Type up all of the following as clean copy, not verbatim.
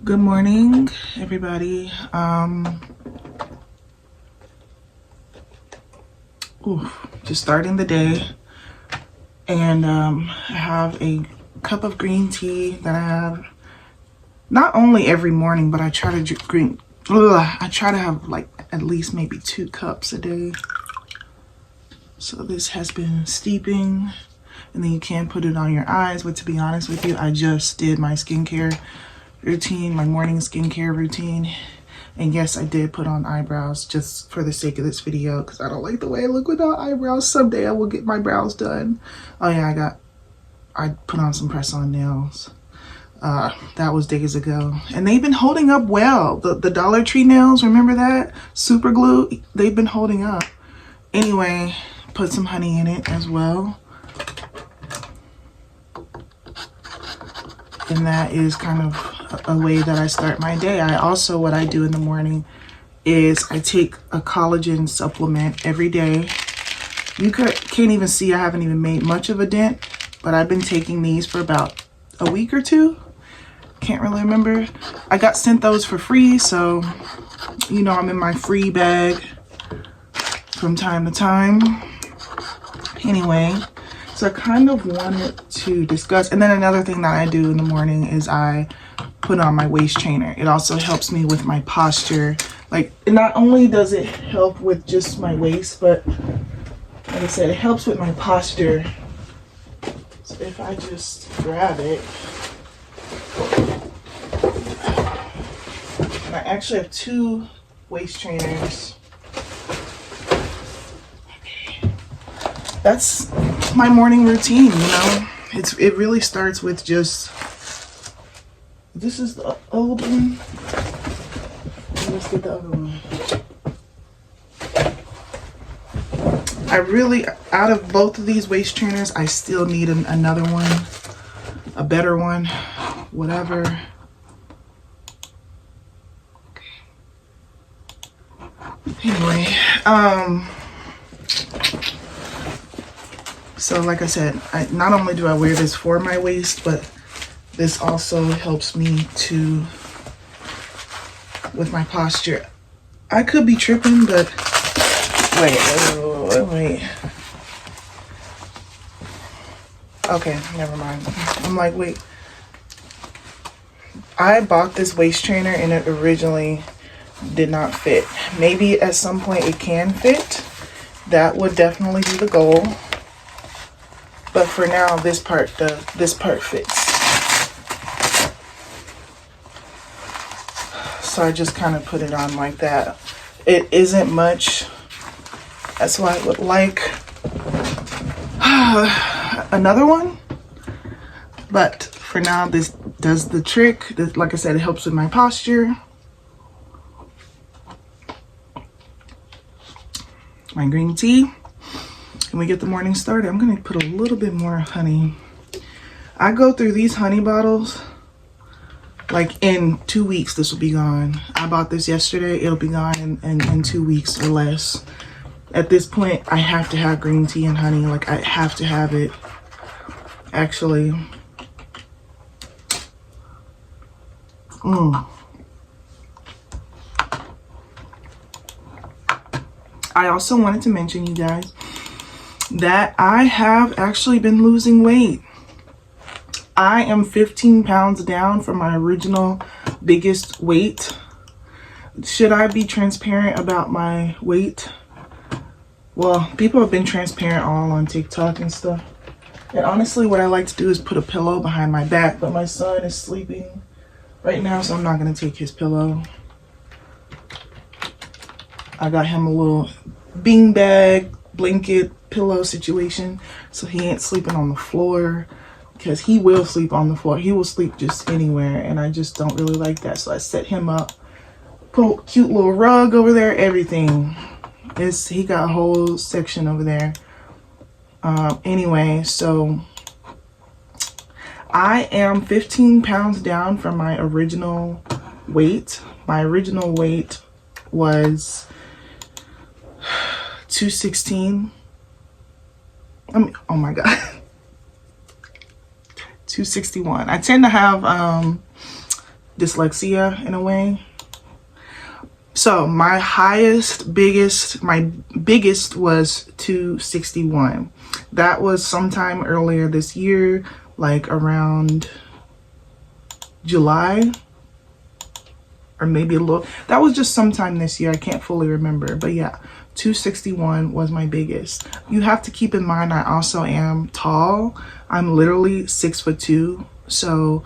Good morning, everybody. Just starting the day, and I have a cup of green tea that I have not only every morning, but I try to drink I try to have like at least maybe 2 cups a day. So this has been steeping, and then you can put it on your eyes. But to be honest with you, I just did my skincare routine, my morning skincare routine. And yes, I did put on eyebrows just for the sake of this video because I don't like the way I look without eyebrows. Someday I will get my brows done. Oh yeah, I put on some press-on nails. That was days ago. And they've been holding up well. The Dollar Tree nails, remember that? Super glue, they've been holding up. Anyway, put some honey in it as well. And that is kind of a way that I start my day. What I do in the morning is I take a collagen supplement every day. You can't even see I haven't even made much of a dent, but I've been taking these for about a week or 2. Can't really remember. I got sent those for free, so you know I'm in my free bag from time to time. Anyway, so I kind of wanted to discuss, and then another thing that I do in the morning is I put on my waist trainer. It also helps me with my posture. Like, not only does it help with just my waist, but like I said, it helps with my posture. So if I just grab it, and I actually have 2 waist trainers. That's my morning routine, you know. It really starts with just, this is the old one. Let's get the other one. I really, out of both of these waist trainers, I still need another one, a better one, whatever. Anyway, so like I said, not only do I wear this for my waist, but this also helps me with my posture. I could be tripping, but wait. Okay, never mind. I'm like, wait. I bought this waist trainer and it originally did not fit. Maybe at some point it can fit. That would definitely be the goal. But for now, this part fits. So I just kind of put it on like that. It isn't much. That's why I would like another one. But for now, this does the trick. Like I said, it helps with my posture. My green tea. And we get the morning started. I'm going to put a little bit more honey. I go through these honey bottles. Like in 2 weeks, this will be gone. I bought this yesterday. It'll be gone in 2 weeks or less. At this point, I have to have green tea and honey. Like, I have to have it. Actually. I also wanted to mention, you guys, that I have actually been losing weight. I am 15 pounds down from my original biggest weight. Should I be transparent about my weight? Well, people have been transparent all on TikTok and stuff. And honestly, what I like to do is put a pillow behind my back, but my son is sleeping right now, so I'm not going to take his pillow. I got him a little bean bag, blanket, pillow situation, so he ain't sleeping on the floor, because he will sleep on the floor. He will sleep just anywhere, and I just don't really like that. So I set him up, put a cute little rug over there, everything. He got a whole section over there. Anyway, so I am 15 pounds down from my original weight. My original weight was 216. Oh my God. 261. I tend to have dyslexia in a way. So my biggest was 261. That was sometime earlier this year, like around July, or maybe a little, that was just sometime this year. I can't fully remember, but yeah, 261 was my biggest. You have to keep in mind, I also am tall. I'm literally 6'2", so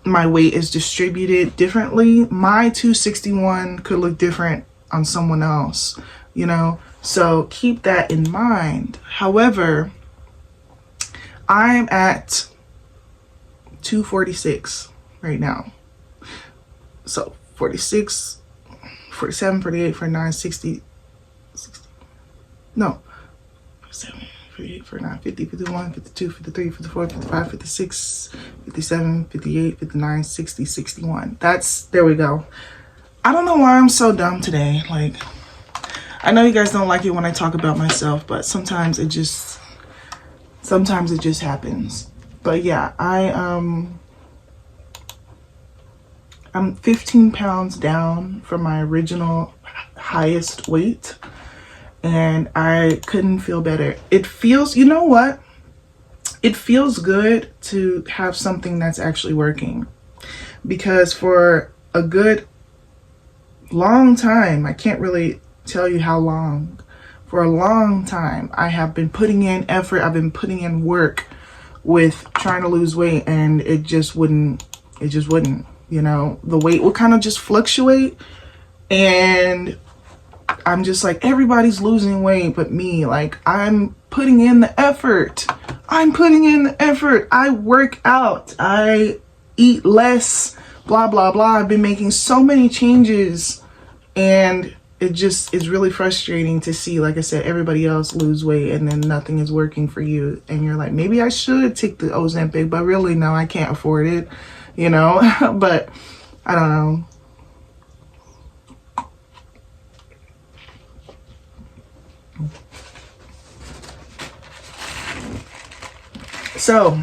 my weight is distributed differently. My 261 could look different on someone else, you know, so keep that in mind. However, I'm at 246 right now. So 46, 47, 48, 49, 60, no, 47, 48, 49, 50, 51, 52, 53, 54, 55, 56, 57, 58, 59, 60, 61. There we go. I don't know why I'm so dumb today. Like, I know you guys don't like it when I talk about myself, but sometimes it just happens. But yeah, I'm 15 pounds down from my original highest weight, and I couldn't feel better. It feels, you know what? It feels good to have something that's actually working, because for a good long time, I can't really tell you how long, for a long time, I have been putting in effort, I've been putting in work with trying to lose weight, and it just wouldn't, you know, the weight will kind of just fluctuate, and I'm just like, everybody's losing weight but me. Like, I'm putting in the effort. I work out, I eat less, blah, blah, blah. I've been making so many changes, and it just is really frustrating to see, like I said, everybody else lose weight and then nothing is working for you. And you're like, maybe I should take the Ozempic, but really, no, I can't afford it, you know? But I don't know. So,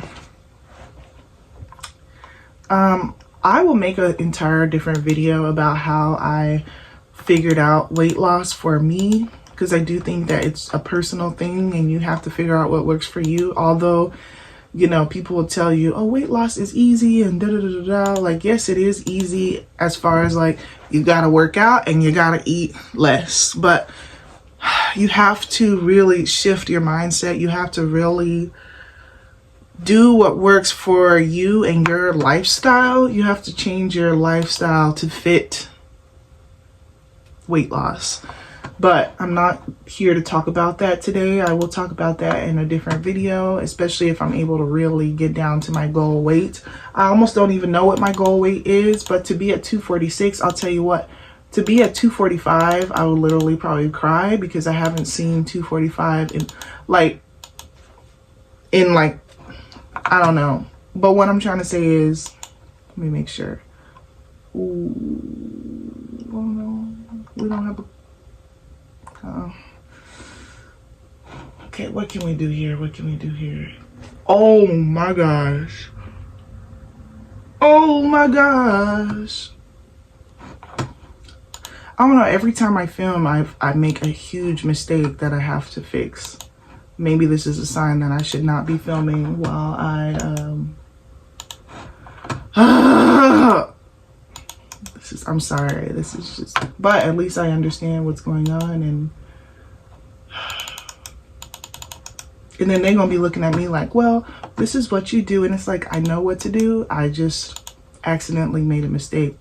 I will make an entire different video about how I figured out weight loss for me, because I do think that it's a personal thing and you have to figure out what works for you. Although, you know, people will tell you, oh, weight loss is easy and da da da da da. Like, yes, it is easy as far as like you gotta work out and you gotta eat less, but you have to really shift your mindset. You have to really do what works for you and your lifestyle. You have to change your lifestyle to fit weight loss. But I'm not here to talk about that today. I will talk about that in a different video, especially if I'm able to really get down to my goal weight. I almost don't even know what my goal weight is, but to be at 246, I'll tell you what, to be at 245, I would literally probably cry, because I haven't seen 245 in like, I don't know. But what I'm trying to say is, let me make sure. Ooh, oh no, we don't have a, okay, what can we do here? Oh my gosh. I don't know, every time I film, I make a huge mistake that I have to fix. Maybe this is a sign that I should not be filming while I'm sorry, this is just, but at least I understand what's going on, and then they're gonna be looking at me like, well, this is what you do, and it's like, I know what to do, I just accidentally made a mistake.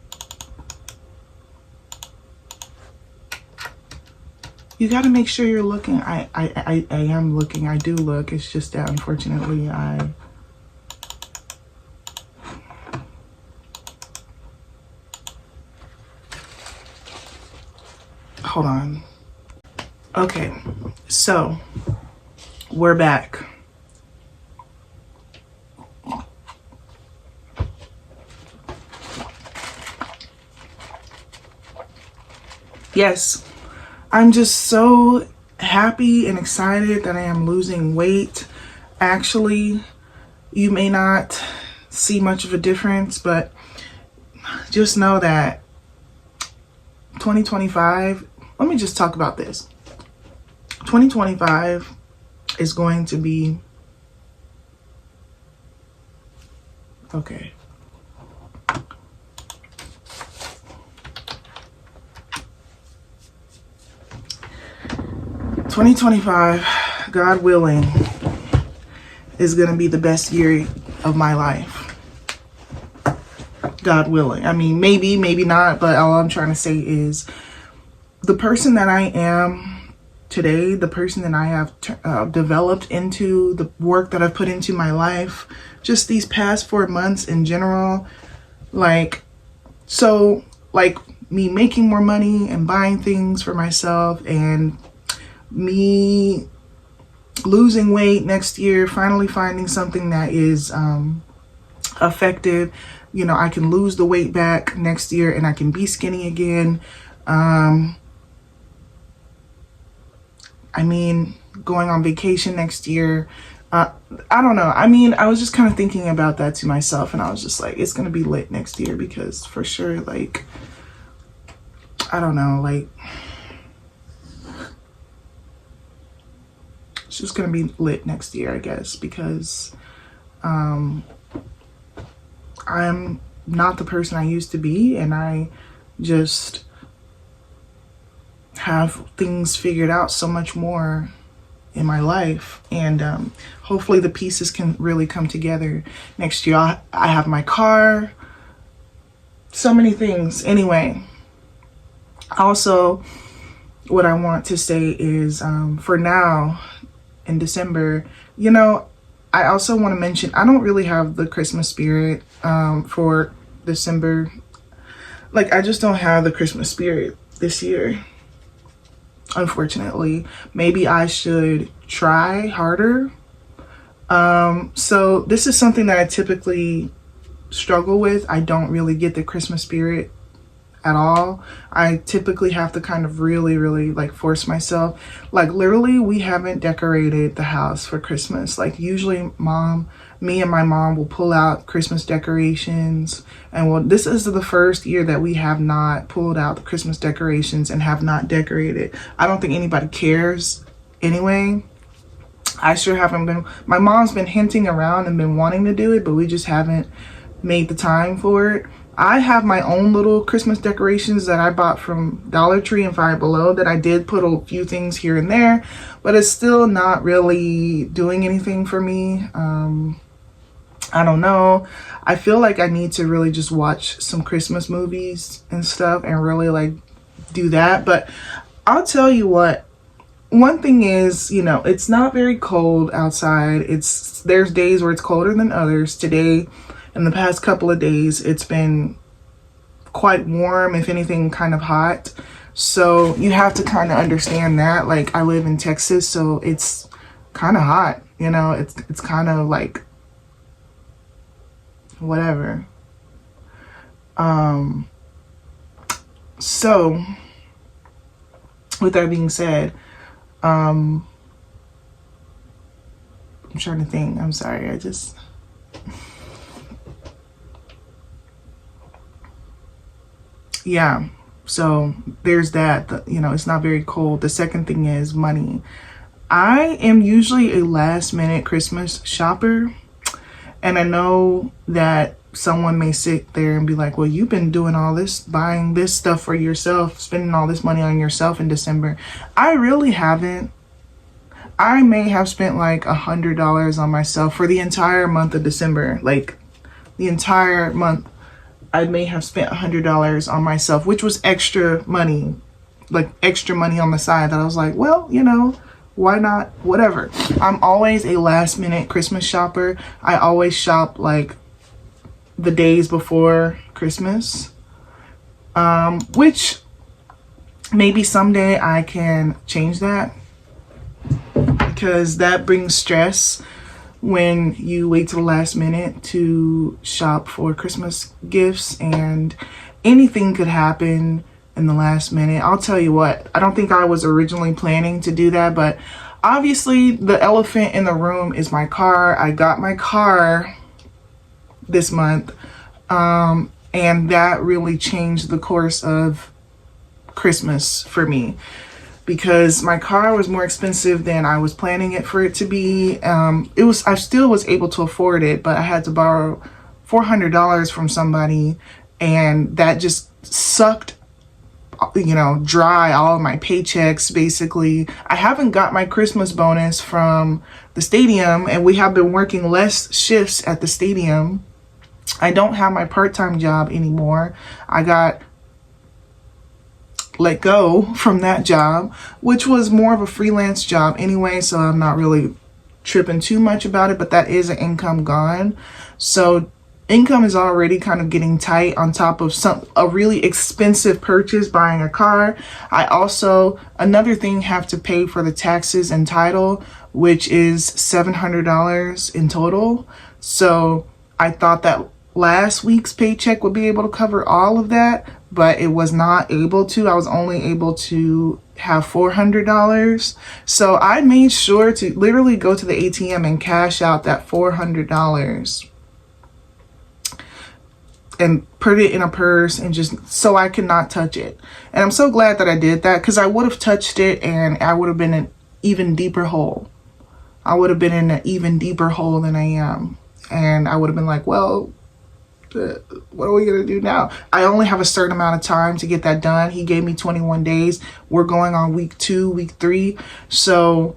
You got to make sure you're looking. I am looking. I do look. It's just that unfortunately hold on. Okay, so we're back. Yes. I'm just so happy and excited that I am losing weight. Actually, you may not see much of a difference, but just know that 2025, let me just talk about this. 2025 is going to be, okay. 2025, God willing, is going to be the best year of my life. God willing. I mean, maybe, maybe not, but all I'm trying to say is the person that I am today, the person that I have developed into, the work that I've put into my life, just these past 4 months in general, like, so, like, me making more money and buying things for myself, and me losing weight next year, finally finding something that is effective. You know, I can lose the weight back next year and I can be skinny again. I mean, going on vacation next year. I don't know. I mean, I was just kind of thinking about that to myself, and I was just like, it's going to be lit next year, because for sure, like, I don't know, like, it's just going to be lit next year, I guess, because I'm not the person I used to be, and I just have things figured out so much more in my life, and hopefully the pieces can really come together next year. I have my car, so many things. Anyway, also what I want to say is for now, in December, you know, I also want to mention, I don't really have the Christmas spirit for December. Like, I just don't have the Christmas spirit this year, unfortunately. Maybe I should try harder. So this is something that I typically struggle with. I don't really get the Christmas spirit at all. I typically have to kind of really like force myself. Like, literally, we haven't decorated the house for Christmas. Like, usually me and my mom will pull out Christmas decorations, and this is the first year that we have not pulled out the Christmas decorations and have not decorated. I don't think anybody cares anyway. I sure haven't been. My mom's been hinting around and been wanting to do it, but we just haven't made the time for it. I have my own little Christmas decorations that I bought from Dollar Tree and Five Below that I did put a few things here and there, but it's still not really doing anything for me. I don't know. I feel like I need to really just watch some Christmas movies and stuff and really like do that. But I'll tell you what, one thing is, you know, it's not very cold outside. There's days where it's colder than others. Today, in the past couple of days, it's been quite warm, if anything, kind of hot. So you have to kind of understand that. Like, I live in Texas, so it's kind of hot, you know. It's kind of like whatever. So with that being said, I'm trying to think. I'm sorry. Yeah, so there's that. You know, it's not very cold. The second thing is money. I am usually a last minute Christmas shopper, and I know that someone may sit there and be like, well, you've been doing all this, buying this stuff for yourself, spending all this money on yourself in December. I really haven't. I may have spent like $100 on myself for the entire month of December. Like, the entire month, I may have spent $100 on myself, which was extra money, like extra money on the side that I was like, well, you know, why not? Whatever. I'm always a last minute Christmas shopper. I always shop like the days before Christmas, which maybe someday I can change that, because that brings stress when you wait till the last minute to shop for Christmas gifts, and anything could happen in the last minute. I'll tell you what, I don't think I was originally planning to do that, but obviously the elephant in the room is my car. I got my car this month, And that really changed the course of Christmas for me, because my car was more expensive than I was planning it for it to be. I still was able to afford it, but I had to borrow $400 from somebody, and that just sucked, dry all of my paychecks basically. I haven't got my Christmas bonus from the stadium, and we have been working less shifts at the stadium. I don't have my part-time job anymore. I got let go from that job, which was more of a freelance job anyway, so I'm not really tripping too much about it, but that is an income gone. So income is already kind of getting tight on top of a really expensive purchase, buying a car. I also, another thing, have to pay for the taxes and title, which is $700 in total. So I thought that last week's paycheck would be able to cover all of that, but it was not able to. I was only able to have $400. So I made sure to literally go to the ATM and cash out that $400 and put it in a purse, and just so I could not touch it. And I'm so glad that I did that, because I would have touched it and I would have been in an even deeper hole. I would have been in an even deeper hole than I am. And I would have been like, well, what are we gonna do now? I only have a certain amount of time to get that done. He gave me 21 days. We're going on week 2, week 3. So,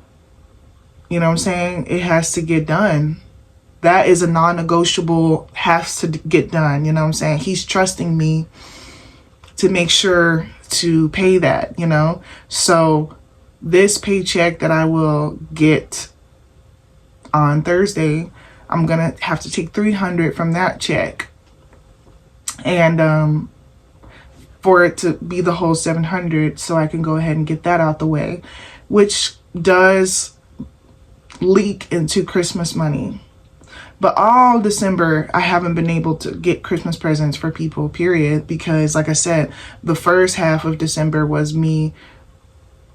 you know what I'm saying? It has to get done. That is a non-negotiable, has to get done. You know what I'm saying? He's trusting me to make sure to pay that, So this paycheck that I will get on Thursday, I'm gonna have to take $300 from that check, and for it to be the whole $700, so I can go ahead and get that out the way, which does leak into Christmas money. But all December, I haven't been able to get Christmas presents for people, period, because like I said, the first half of December was me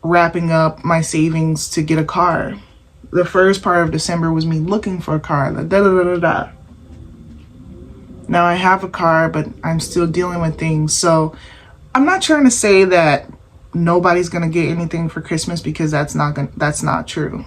wrapping up my savings to get a car. The first part of December was me looking for a car. Now I have a car, but I'm still dealing with things. So I'm not trying to say that nobody's gonna get anything for Christmas, because that's not true.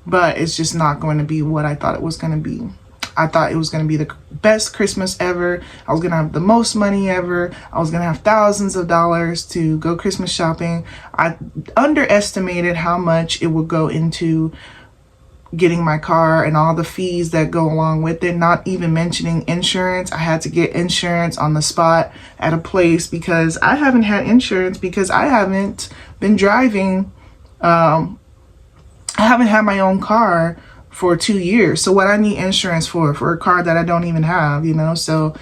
But it's just not going to be what I thought it was going to be. I thought it was going to be the best Christmas ever. I was going to have the most money ever. I was going to have thousands of dollars to go Christmas shopping. I underestimated how much it would go into getting my car and all the fees that go along with it, not even mentioning insurance. I had to get insurance on the spot at a place, because I haven't had insurance because I haven't been driving. I haven't had my own car for 2 years. So what I need insurance for a car that I don't even have, So,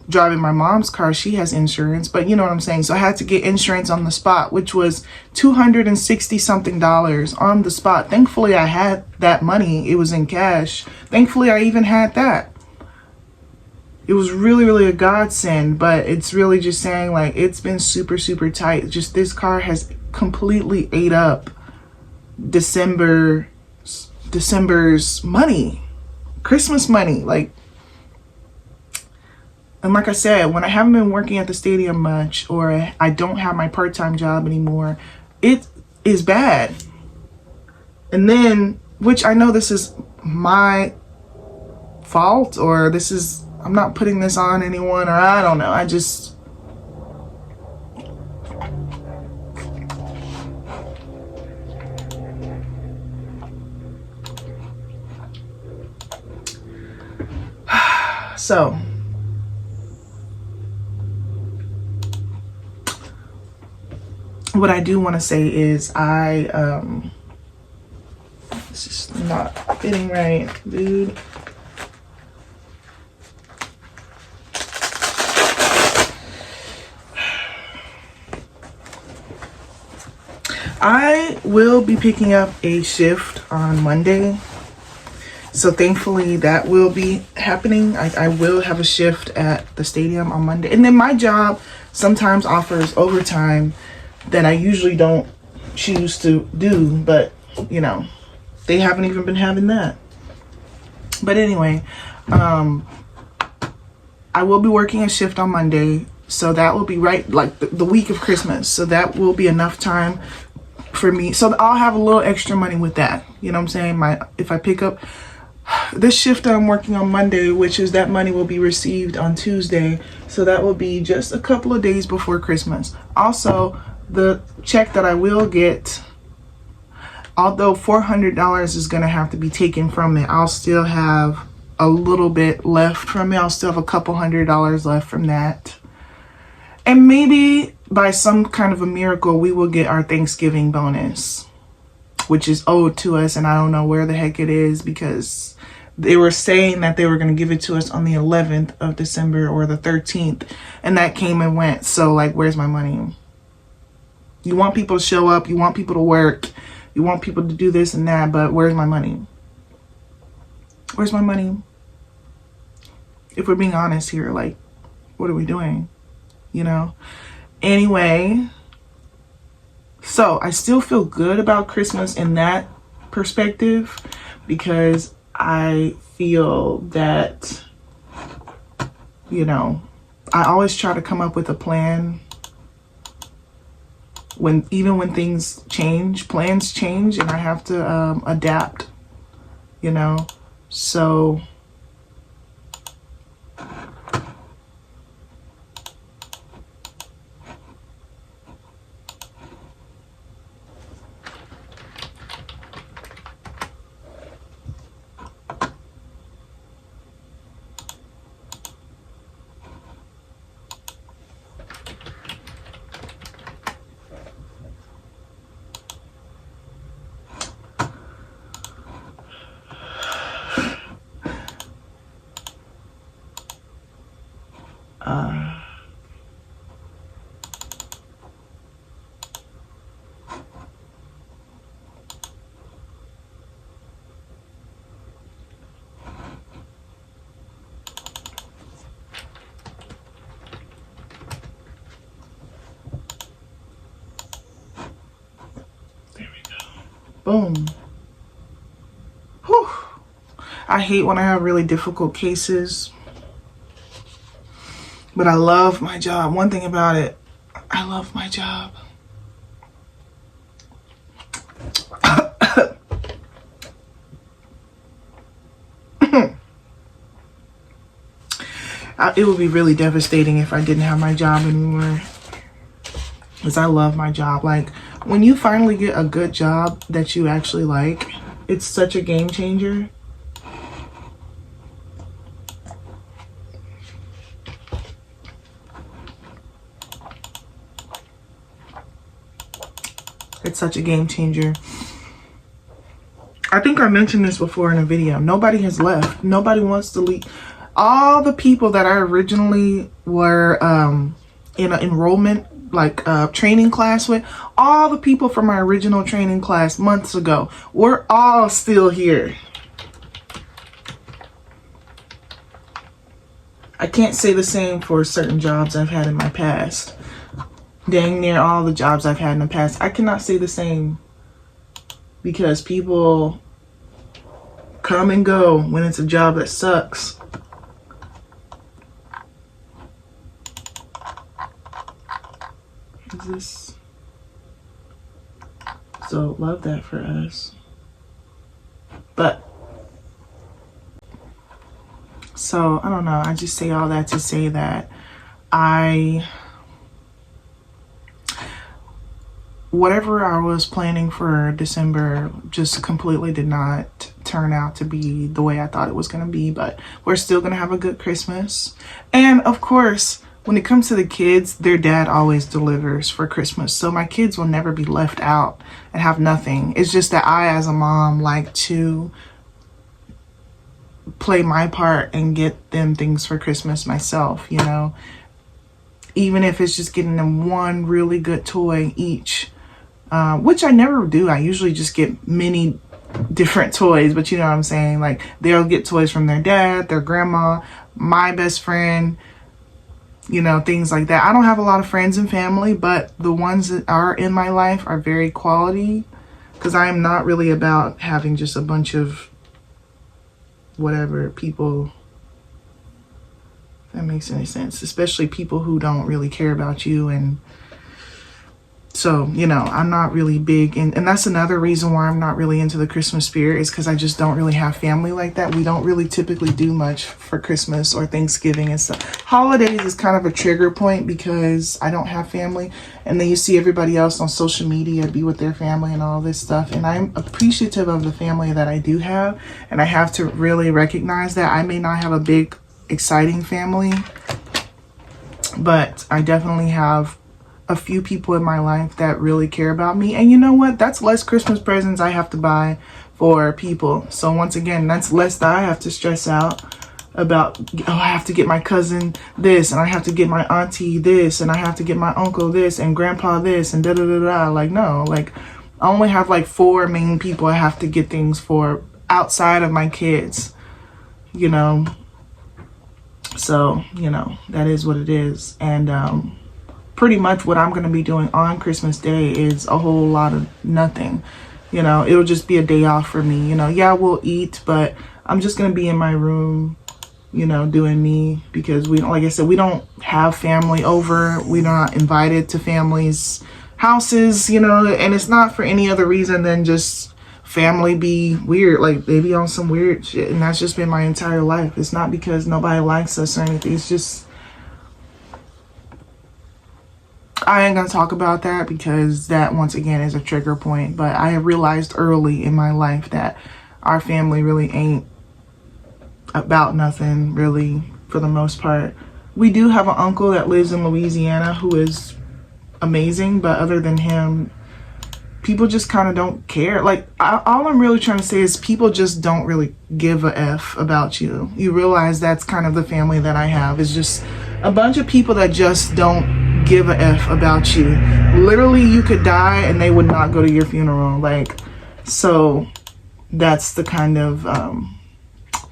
driving my mom's car, she has insurance, but you know what I'm saying? So I had to get insurance on the spot, which was $260 something on the spot. Thankfully, I had that money. It was in cash. Thankfully, I even had that. It was really, really a godsend, but it's really just saying, like, it's been super, super tight. Just this car has completely ate up December's money, Christmas money, and like I said, when I haven't been working at the stadium much, or I don't have my part-time job anymore, it is bad. And then, which I know this is my fault, or I'm not putting this on anyone, or I don't know, I just, so what I do want to say is this is not fitting right, dude. I will be picking up a shift on Monday. So thankfully that will be happening. I will have a shift at the stadium on Monday. And then my job sometimes offers overtime that I usually don't choose to do, but they haven't even been having that. But anyway, I will be working a shift on Monday, so that will be right like the week of Christmas. So that will be enough time for me. So I'll have a little extra money with that. You know what I'm saying? If I pick up this shift that I'm working on Monday, which is that money will be received on Tuesday. So that will be just a couple of days before Christmas. Also, the check that I will get, although $400 is going to have to be taken from it, I'll still have a little bit left from it. I'll still have a couple $100s left from that. And maybe by some kind of a miracle, we will get our Thanksgiving bonus, which is owed to us. And I don't know where the heck it is, because they were saying that they were going to give it to us on the 11th of December or the 13th. And that came and went. So like, where's my money? You want people to show up. You want people to work. You want people to do this and that. But where's my money? Where's my money? If we're being honest here, like, what are we doing? You know? Anyway, so I still feel good about Christmas in that perspective, because I feel that, you know, I always try to come up with a plan even when things change, plans change, and I have to adapt, you know? So boom. Whew. I hate when I have really difficult cases, but I love my job. One thing about it, I love my job. It would be really devastating if I didn't have my job anymore, because I love my job. Like, when you finally get a good job that you actually like, it's such a game changer. It's such a game changer. I think I mentioned this before in a video. Nobody has left. Nobody wants to leave. All the people that I originally were in an enrollment, like training class with, all the people from my original training class months ago, we're all still here. I can't say the same for certain jobs I've had in my past. Dang near all the jobs I've had in the past, I cannot say the same, because people come and go when it's a job that sucks. Is this? So love that for us. But so I don't know, I just say all that to say that whatever I was planning for December just completely did not turn out to be the way I thought it was going to be, but we're still going to have a good Christmas. And of course, when it comes to the kids, their dad always delivers for Christmas. So my kids will never be left out and have nothing. It's just that I, as a mom, like to play my part and get them things for Christmas myself, you know? Even if it's just getting them one really good toy each, which I never do. I usually just get many different toys, but you know what I'm saying? Like, they'll get toys from their dad, their grandma, my best friend, you know, things like that. I don't have a lot of friends and family, but the ones that are in my life are very quality, because I am not really about having just a bunch of whatever people that makes any sense. Especially people who don't really care about you. And so, you know, I'm not really big, and that's another reason why I'm not really into the Christmas spirit, is because I just don't really have family like that. We don't really typically do much for Christmas or Thanksgiving and stuff. Holidays is kind of a trigger point because I don't have family, and then you see everybody else on social media be with their family and all this stuff, and I'm appreciative of the family that I do have, and I have to really recognize that I may not have a big, exciting family, but I definitely have a few people in my life that really care about me. And you know what? That's less Christmas presents I have to buy for people. So once again, that's less that I have to stress out about. Oh, I have to get my cousin this, and I have to get my auntie this, and I have to get my uncle this, and grandpa this, and da da da da. Like, no, like I only have like 4 main people I have to get things for outside of my kids, you know. So, you know, that is what it is. And pretty much what I'm going to be doing on Christmas Day is a whole lot of nothing. You know, it'll just be a day off for me. You know, yeah, we'll eat, but I'm just going to be in my room, you know, doing me, because we don't, like I said, we don't have family over. We're not invited to families' houses, you know, and it's not for any other reason than just family be weird. Like, they be on some weird shit, and that's just been my entire life. It's not because nobody likes us or anything. It's just, I ain't gonna talk about that because that, once again, is a trigger point. But I have realized early in my life that our family really ain't about nothing, really, for the most part. We do have an uncle that lives in Louisiana who is amazing, but other than him, people just kind of don't care. Like, all I'm really trying to say is people just don't really give a F about you. You realize that's kind of the family that I have, is just a bunch of people that just don't give a F about you. Literally, you could die and they would not go to your funeral. Like, so that's the kind of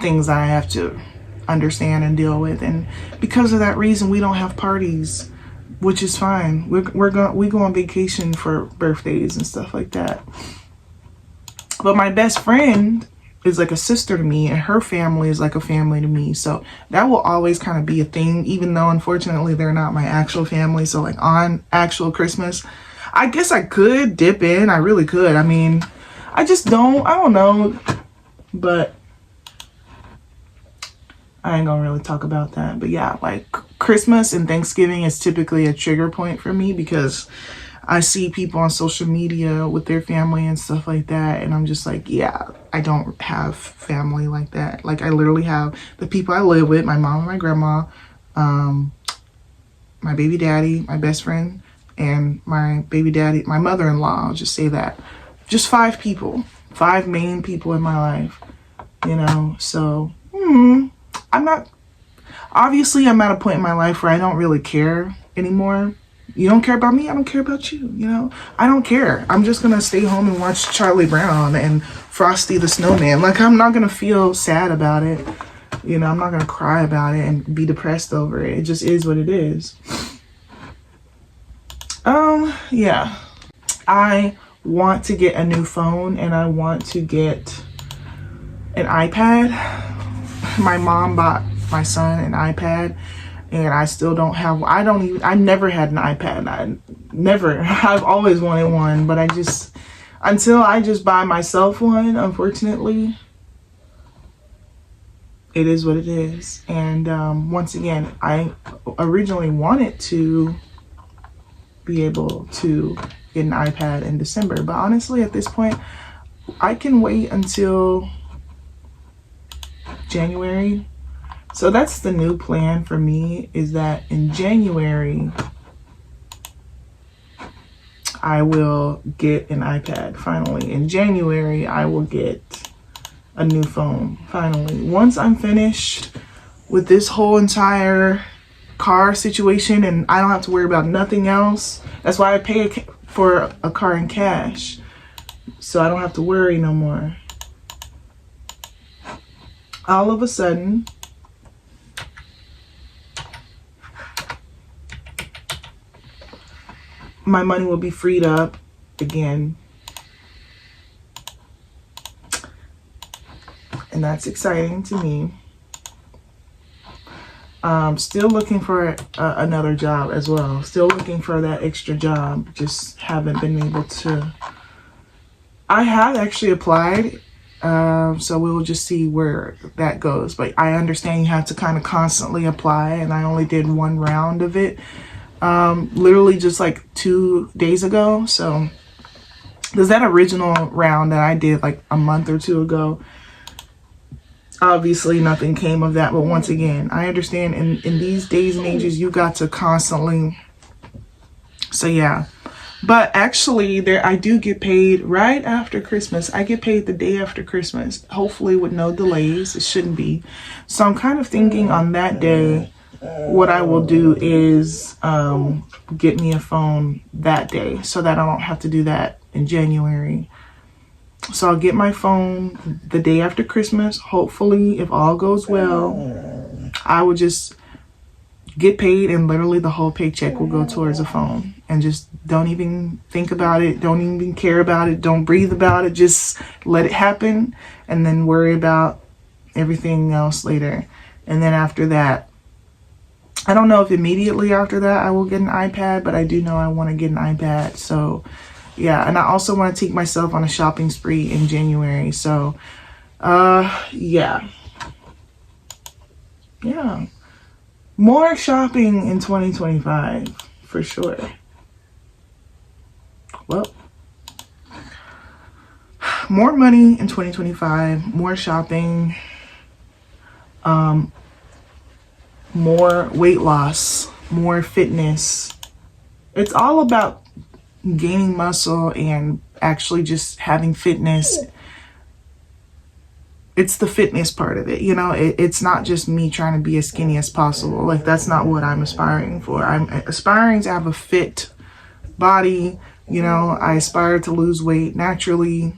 things I have to understand and deal with. And because of that reason, we don't have parties, which is fine. We go on vacation for birthdays and stuff like that. But my best friend is like a sister to me, and her family is like a family to me. So that will always kind of be a thing, even though unfortunately they're not my actual family. So like on actual Christmas, I guess I could dip in. I really could. I mean, I don't know. But I ain't gonna really talk about that. But yeah, like Christmas and Thanksgiving is typically a trigger point for me, because I see people on social media with their family and stuff like that, and I'm just like, yeah, I don't have family like that. Like, I literally have the people I live with, my mom and my grandma, my baby daddy, my best friend, and my baby daddy, my mother-in-law. I'll just say that. Just 5 people, 5 main people in my life, you know. So I'm at a point in my life where I don't really care anymore. You don't care about me, I don't care about you, you know? I don't care. I'm just gonna stay home and watch Charlie Brown and Frosty the Snowman. Like, I'm not gonna feel sad about it. You know, I'm not gonna cry about it and be depressed over it. It just is what it is. Yeah. I want to get a new phone, and I want to get an iPad. My mom bought my son an iPad, and I still don't have. I never had an iPad. I've always wanted one, but until I just buy myself one, unfortunately, it is what it is. And once again, I originally wanted to be able to get an iPad in December, but honestly, at this point, I can wait until January. So that's the new plan for me, is that in January, I will get an iPad. Finally, in January, I will get a new phone. Finally, once I'm finished with this whole entire car situation and I don't have to worry about nothing else. That's why I pay for a car in cash, so I don't have to worry no more. All of a sudden, my money will be freed up again. And that's exciting to me. Still looking for another job as well. Still looking for that extra job. Just haven't been able to. I have actually applied. So we will just see where that goes. But I understand you have to kind of constantly apply, and I only did one round of it. Literally just like 2 days ago. So there's that original round that I did like a month or two ago. Obviously nothing came of that, but once again, I understand in these days and ages you got to constantly. So yeah, but actually I do get paid right after Christmas. I get paid the day after Christmas, hopefully with no delays. It shouldn't be. So I'm kind of thinking on that day what I will do is get me a phone that day so that I don't have to do that in January. So I'll get my phone the day after Christmas. Hopefully, if all goes well, I will just get paid and literally the whole paycheck will go towards a phone. And just don't even think about it. Don't even care about it. Don't breathe about it. Just let it happen and then worry about everything else later. And then after that, I don't know if immediately after that I will get an iPad, but I do know I want to get an iPad. So yeah, and I also want to take myself on a shopping spree in January. So, yeah. More shopping in 2025, for sure. Well, more money in 2025, more shopping, more weight loss, more fitness. It's all about gaining muscle and actually just having fitness. It's the fitness part of it, you know. It's not just me trying to be as skinny as possible. Like, that's not what I'm aspiring for. I'm aspiring to have a fit body, you know. I aspire to lose weight naturally,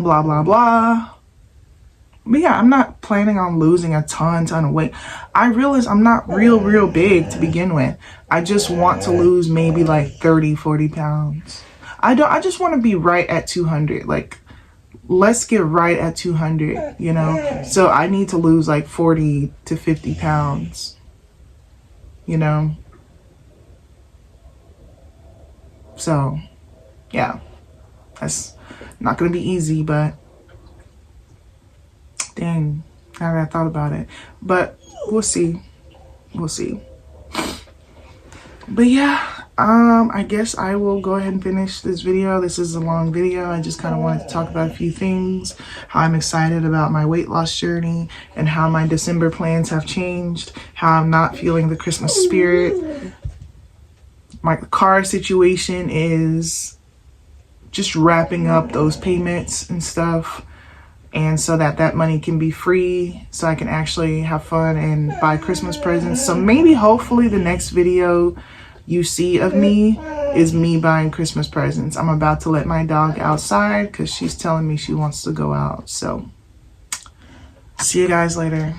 blah blah blah. But yeah, I'm not planning on losing a ton of weight. I realize I'm not real big to begin with. I just want to lose maybe like 30-40 pounds. I just want to be right at 200. Like, let's get right at 200, you know. So I need to lose like 40 to 50 pounds, you know. So yeah, that's not gonna be easy, but dang, now that I thought about it. But we'll see. But yeah, I guess I will go ahead and finish this video. This is a long video. I just kind of wanted to talk about a few things, how I'm excited about my weight loss journey, and how my December plans have changed, how I'm not feeling the Christmas spirit. My car situation is just wrapping up those payments and stuff. And so that money can be free, so I can actually have fun and buy Christmas presents. So maybe, hopefully, the next video you see of me is me buying Christmas presents. I'm about to let my dog outside because she's telling me she wants to go out. So see you guys later.